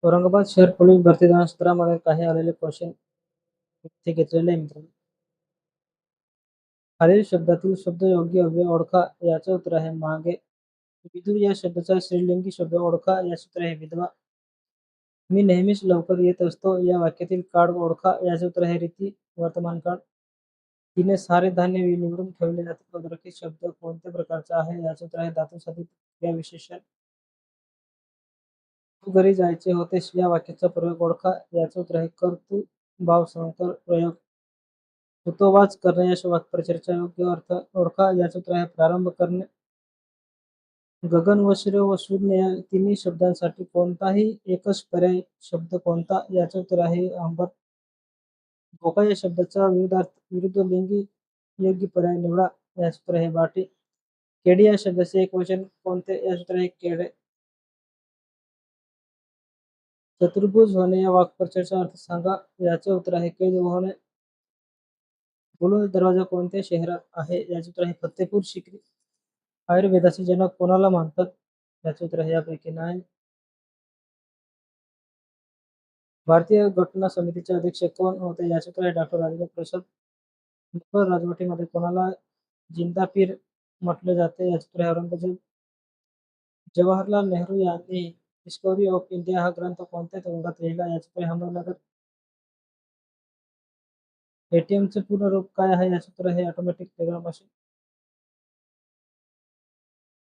औरंगाबाद शहर पोलीस भरती सत्रामध्ये काही आलेले क्वेश्चन इथे घेतलेले आहे मित्रांनो. खालील शब्दातील शब्द योग्य अव्यय ओळखा याचे उत्तर आहे मागे. विदू या शब्दाचा स्त्रीलिंगी शब्द ओळखा याचे उत्तर आहे विधवा. मी नेहमीच लवकर येत असतो या वाक्यातील काळ ओळखा याचे उत्तर आहे रीती वर्तमान काळ. तिने सारे धान्य निवडून ठेवले जाते. अधोरेखित शब्द कोणत्या प्रकारचा आहे याचे उत्तर आहे धातुसाधित क्रिया विशेषण. तू घरी जायचे होतेस या वाक्याचा प्रयोग ओळखा याचे उत्तर आहे कर्तृ भाव संकर प्रयोग. हितोवाच करणे या वाक्प्रचाराचा योग्य अर्थ ओळखा याचे उत्तर आहे प्रारंभ करणे. गगन व श्रेय व शून्य या तिन्ही शब्दांसाठी कोणताही एकच पर्याय शब्द कोणता याचे उत्तर आहे आंबर. धोका या शब्दाचा विरुद्ध लिंगी योग्य पर्याय निवडा याचे उत्तर आहे बाटे. केडी या शब्दाचे एक वचन कोणते याचे उत्तर आहे केडे. चतुर्भुज होणे या वाक्प्रचाराचा अर्थ सांगा याचे उत्तर आहे कैद होणे. बुलंद दरवाजा कोणत्या शहरात आहे याचे उत्तर आहे फतेपूर सिक्री. आयुर्वेदाचे जनक कोणाला मानतात याचे उत्तर आहे यापैकी नाही. भारतीय घटना समितीचे अध्यक्ष कोण होते याचे उत्तर आहे डॉक्टर राजेंद्र प्रसाद. मुघल राजवटीमध्ये कोणाला जिंदा पीर म्हटले जाते याचे उत्तर आहे औरंगजेब. जवाहरलाल नेहरू यांनी डिस्कव्हरी ऑफ इंडिया हा ग्रंथ कोणत्या तुरुंगात लिहिला याचे उत्तर आहे अहमदनगर. एटीएमचे पूर्ण रूप काय आहे याचे उत्तर आहे ऑटोमॅटिक टेलर मशीन.